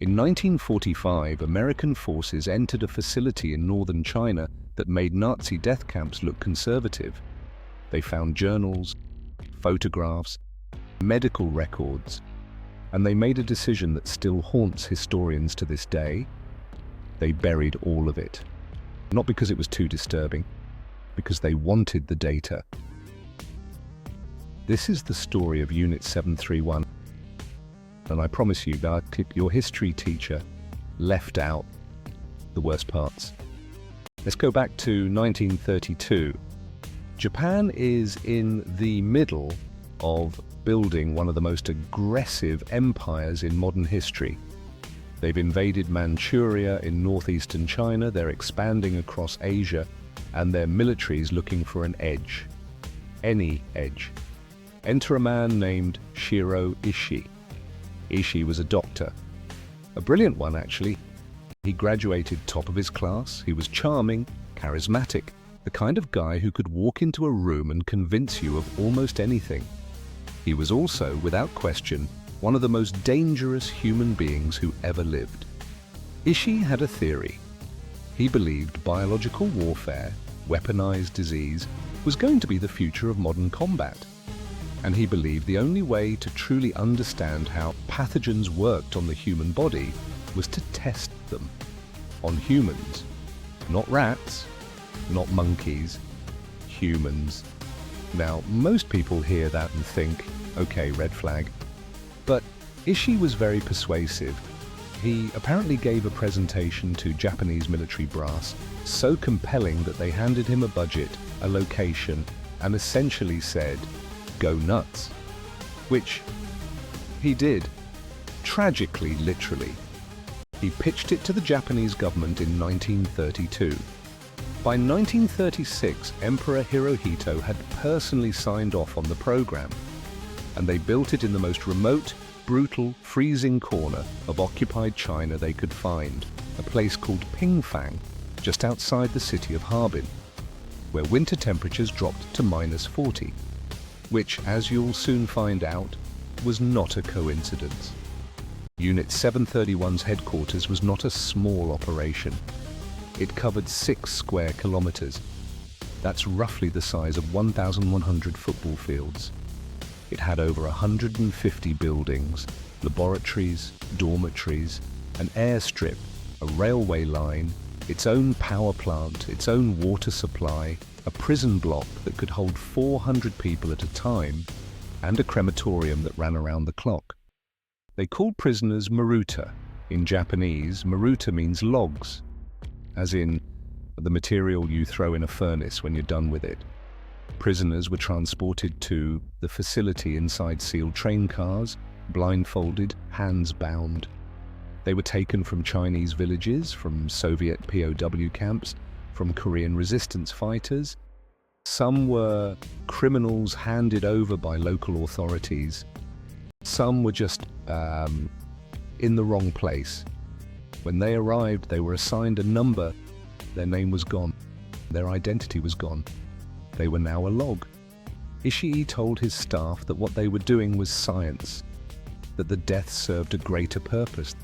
In 1945, American forces entered a facility in northern China that made Nazi death camps look conservative. They found journals, photographs, medical records, and they made a decision that still haunts historians to this day. They buried all of it. Not because it was too disturbing, because they wanted the data. This is the story of Unit 731, and I promise you that your history teacher left out the worst parts. Let's go back to 1932. Japan is in the middle of building one of the most aggressive empires in modern history. They've invaded Manchuria in northeastern China, they're expanding across Asia, and their military is looking for an edge. Any edge. Enter a man named Shiro Ishii. Ishii was a doctor. A brilliant one, actually. He graduated top of his class, he was charming, charismatic, the kind of guy who could walk into a room and convince you of almost anything. He was also, without question, one of the most dangerous human beings who ever lived. Ishii had a theory. He believed biological warfare, weaponized disease, was going to be the future of modern combat. And he believed the only way to truly understand how pathogens worked on the human body was to test them on humans. Not rats, not monkeys, humans. Now, most people hear that and think, okay, red flag. But Ishii was very persuasive. He apparently gave a presentation to Japanese military brass so compelling that they handed him a budget, a location, and essentially said, go nuts. Which he did, tragically, literally. He pitched it to the Japanese government in 1932. By 1936, Emperor Hirohito had personally signed off on the program, and they built it in the most remote, brutal, freezing corner of occupied China they could find, a place called Pingfang, just outside the city of Harbin, where winter temperatures dropped to -40, which, as you'll soon find out, was not a coincidence. Unit 731's headquarters was not a small operation. It covered 6 square kilometers. That's roughly the size of 1,100 football fields. It had over 150 buildings, laboratories, dormitories, an airstrip, a railway line, its own power plant, its own water supply, a prison block that could hold 400 people at a time, and a crematorium that ran around the clock. They called prisoners maruta. In Japanese, maruta means logs, as in the material you throw in a furnace when you're done with it. Prisoners were transported to the facility inside sealed train cars, blindfolded, hands bound. They were taken from Chinese villages, from Soviet POW camps, from Korean resistance fighters. Some were criminals handed over by local authorities. Some were just in the wrong place. When they arrived, they were assigned a number. Their name was gone. Their identity was gone. They were now a log. Ishii told his staff that what they were doing was science, that the death served a greater purpose,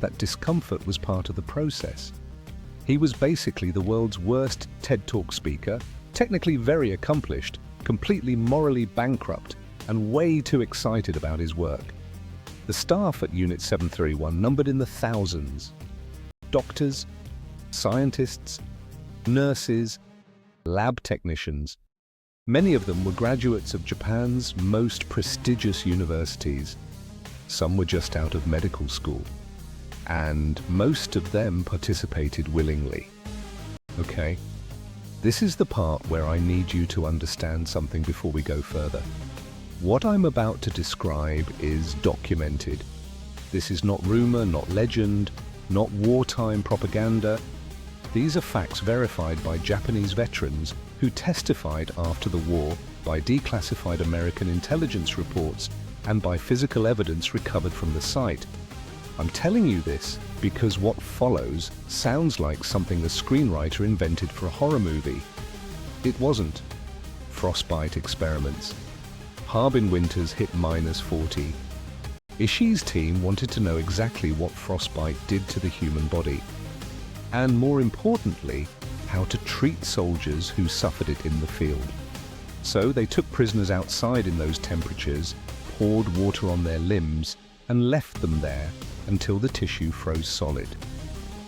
that discomfort was part of the process. He was basically the world's worst TED Talk speaker, technically very accomplished, completely morally bankrupt, and way too excited about his work. The staff at Unit 731 numbered in the thousands. Doctors, scientists, nurses, lab technicians. Many of them were graduates of Japan's most prestigious universities. Some were just out of medical school, and most of them participated willingly. Okay, this is the part where I need you to understand something before we go further. What I'm about to describe is documented. This is not rumor, not legend, not wartime propaganda. These are facts verified by Japanese veterans who testified after the war by declassified American intelligence reports and by physical evidence recovered from the site. I'm telling you this because what follows sounds like something a screenwriter invented for a horror movie. It wasn't. Frostbite experiments. Harbin winters hit -40. Ishii's team wanted to know exactly what frostbite did to the human body, and more importantly, how to treat soldiers who suffered it in the field. So they took prisoners outside in those temperatures, poured water on their limbs, and left them there until the tissue froze solid.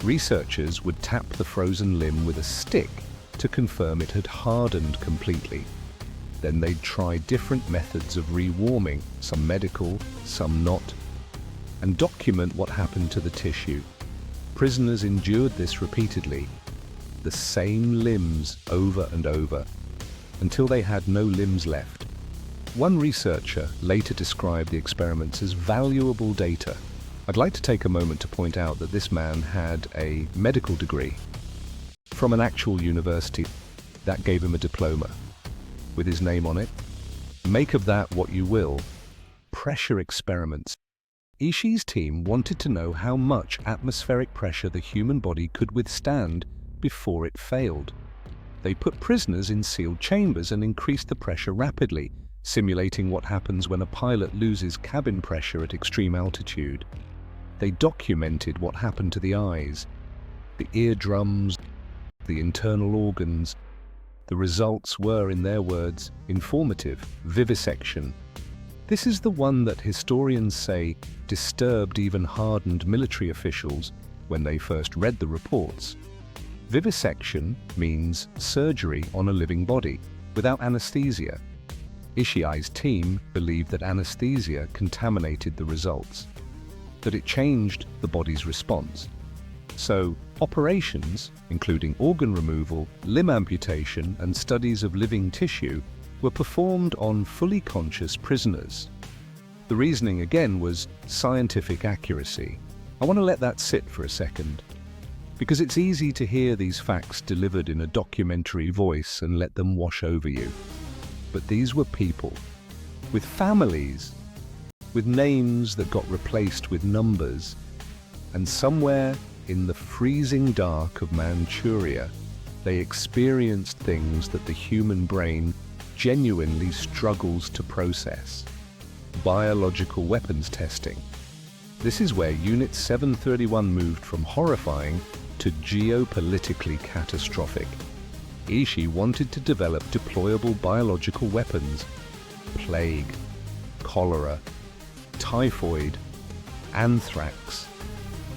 Researchers would tap the frozen limb with a stick to confirm it had hardened completely. Then they'd try different methods of rewarming, some medical, some not, and document what happened to the tissue. Prisoners endured this repeatedly, the same limbs over and over, until they had no limbs left. One researcher later described the experiments as valuable data. I'd like to take a moment to point out that this man had a medical degree from an actual university that gave him a diploma with his name on it. Make of that what you will. Pressure experiments. Ishii's team wanted to know how much atmospheric pressure the human body could withstand before it failed. They put prisoners in sealed chambers and increased the pressure rapidly, simulating what happens when a pilot loses cabin pressure at extreme altitude. They documented what happened to the eyes, the eardrums, the internal organs. The results were, in their words, informative, vivisection. This is the one that historians say disturbed even hardened military officials when they first read the reports. Vivisection means surgery on a living body, without anesthesia. Ishii's team believed that anesthesia contaminated the results, that it changed the body's response. So, operations, including organ removal, limb amputation, and studies of living tissue, were performed on fully conscious prisoners. The reasoning again was scientific accuracy. I want to let that sit for a second, because it's easy to hear these facts delivered in a documentary voice and let them wash over you. But these were people, with families, with names that got replaced with numbers, and somewhere in the freezing dark of Manchuria, they experienced things that the human brain genuinely struggles to process. Biological weapons testing. This is where Unit 731 moved from horrifying to geopolitically catastrophic. Ishii wanted to develop deployable biological weapons. Plague, cholera, typhoid, anthrax.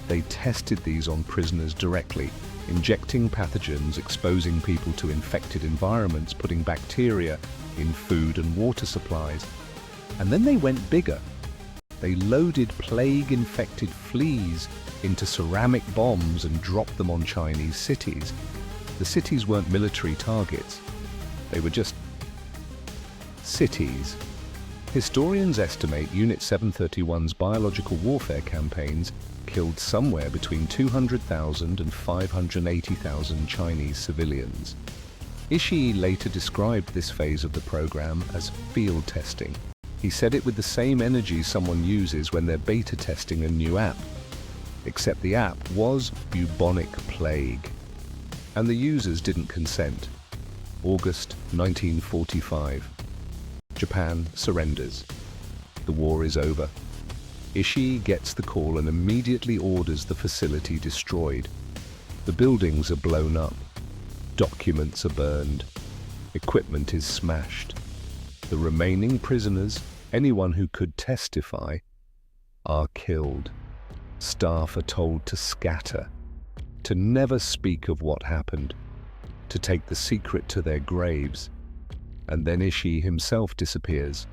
They tested these on prisoners directly, injecting pathogens, exposing people to infected environments, putting bacteria in food and water supplies. And then they went bigger. They loaded plague-infected fleas into ceramic bombs and dropped them on Chinese cities. The cities weren't military targets. They were just cities. Historians estimate Unit 731's biological warfare campaigns killed somewhere between 200,000 and 580,000 Chinese civilians. Ishii later described this phase of the program as field testing. He said it with the same energy someone uses when they're beta testing a new app. Except the app was bubonic plague. And the users didn't consent. August 1945. Japan surrenders. The war is over. Ishii gets the call and immediately orders the facility destroyed. The buildings are blown up. Documents are burned. Equipment is smashed. The remaining prisoners, anyone who could testify, are killed. Staff are told to scatter, to never speak of what happened, to take the secret to their graves. And then Ishii himself disappears,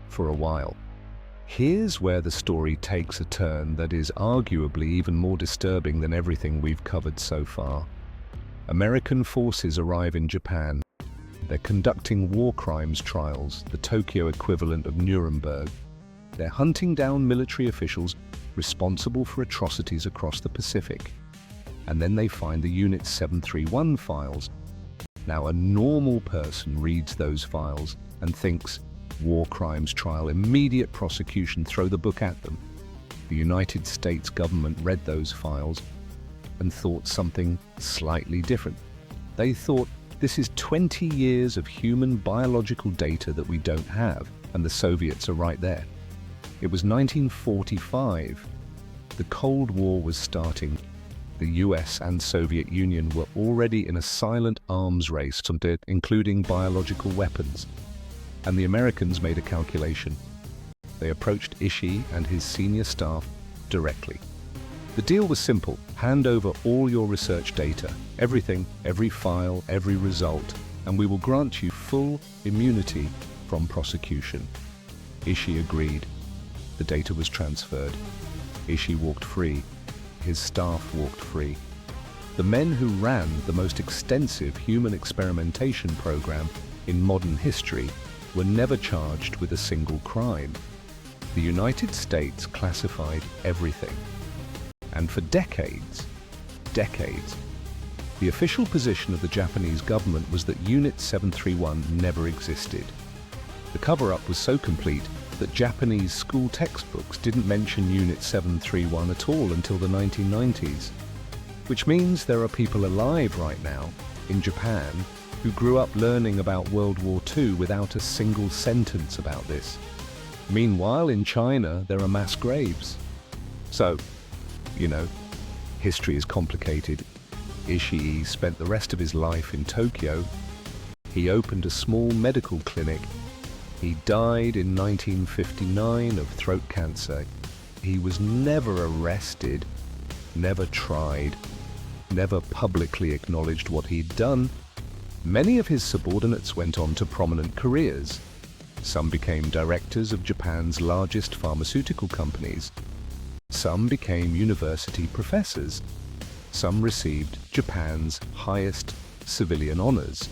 for a while. Here's where the story takes a turn that is arguably even more disturbing than everything we've covered so far. American forces arrive in Japan. They're conducting war crimes trials, the Tokyo equivalent of Nuremberg. They're hunting down military officials responsible for atrocities across the Pacific. And then they find the Unit 731 files. Now, a normal person reads those files and thinks, war crimes trial, immediate prosecution, throw the book at them. The United States government read those files and thought something slightly different. They thought, this is 20 years of human biological data that we don't have, and the Soviets are right there. It was 1945. The Cold War was starting. The US and Soviet Union were already in a silent arms race, including biological weapons. And the Americans made a calculation. They approached Ishii and his senior staff directly. The deal was simple: hand over all your research data, everything, every file, every result, and we will grant you full immunity from prosecution. Ishii agreed. The data was transferred. Ishii walked free. His staff walked free. The men who ran the most extensive human experimentation program in modern history were never charged with a single crime. The United States classified everything. And for decades, the official position of the Japanese government was that Unit 731 never existed. The cover-up was so complete that Japanese school textbooks didn't mention Unit 731 at all until the 1990s. Which means there are people alive right now in Japan who grew up learning about World War II without a single sentence about this. Meanwhile, in China, there are mass graves. So, history is complicated. Ishii spent the rest of his life in Tokyo. He opened a small medical clinic. He died in 1959 of throat cancer. He was never arrested, never tried, never publicly acknowledged what he'd done. Many of his subordinates went on to prominent careers. Some became directors of Japan's largest pharmaceutical companies. Some became university professors. Some received Japan's highest civilian honors.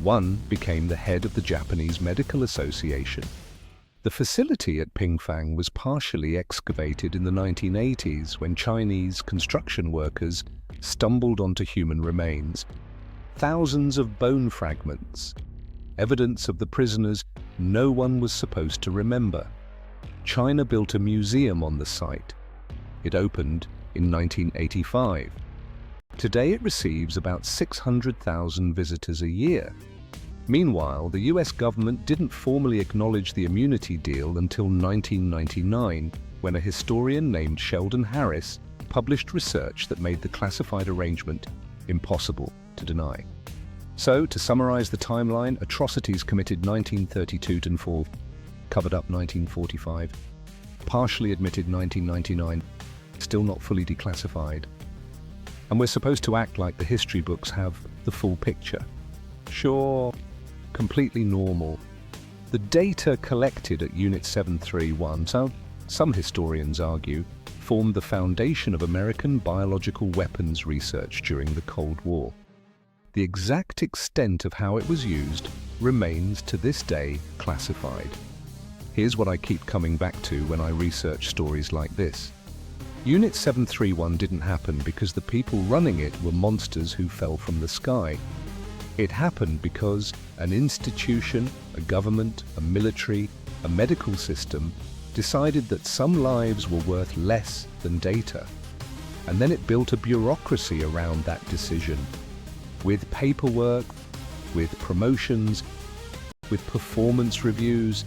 One became the head of the Japanese Medical Association. The facility at Pingfang was partially excavated in the 1980s when Chinese construction workers stumbled onto human remains. Thousands of bone fragments, evidence of the prisoners no one was supposed to remember. China built a museum on the site. It opened in 1985. Today it receives about 600,000 visitors a year. Meanwhile, the US government didn't formally acknowledge the immunity deal until 1999, when a historian named Sheldon Harris published research that made the classified arrangement impossible to deny. So, to summarize the timeline, atrocities committed 1932 to 4, covered up 1945, partially admitted 1999, still not fully declassified. And we're supposed to act like the history books have the full picture. Sure, completely normal. The data collected at Unit 731, so some historians argue, formed the foundation of American biological weapons research during the Cold War. The exact extent of how it was used remains to this day classified. Here's what I keep coming back to when I research stories like this. Unit 731 didn't happen because the people running it were monsters who fell from the sky. It happened because an institution, a government, a military, a medical system decided that some lives were worth less than data. And then it built a bureaucracy around that decision, with paperwork, with promotions, with performance reviews.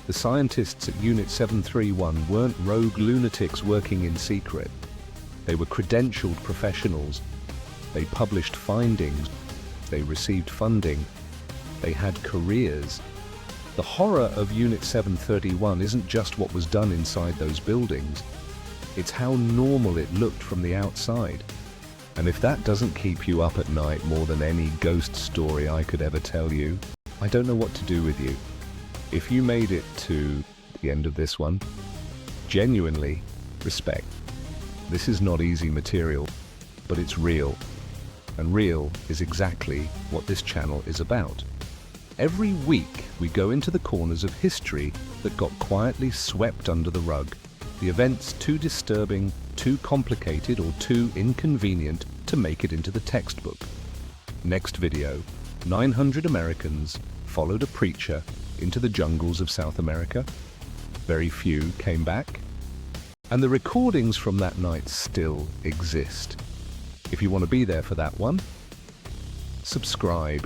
The scientists at Unit 731 weren't rogue lunatics working in secret. They were credentialed professionals. They published findings. They received funding. They had careers. The horror of Unit 731 isn't just what was done inside those buildings. It's how normal it looked from the outside. And if that doesn't keep you up at night more than any ghost story I could ever tell you, I don't know what to do with you. If you made it to the end of this one, genuinely, respect. This is not easy material, but it's real. And real is exactly what this channel is about. Every week, we go into the corners of history that got quietly swept under the rug. The events too disturbing, too complicated, or too inconvenient to make it into the textbook. Next video, 900 Americans followed a preacher into the jungles of South America. Very few came back. And the recordings from that night still exist. If you want to be there for that one, subscribe.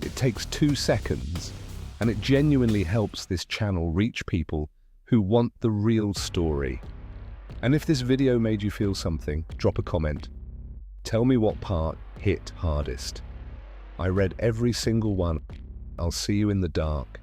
It takes 2 seconds, and it genuinely helps this channel reach people who want the real story. And if this video made you feel something, drop a comment. Tell me what part hit hardest. I read every single one. I'll see you in the dark.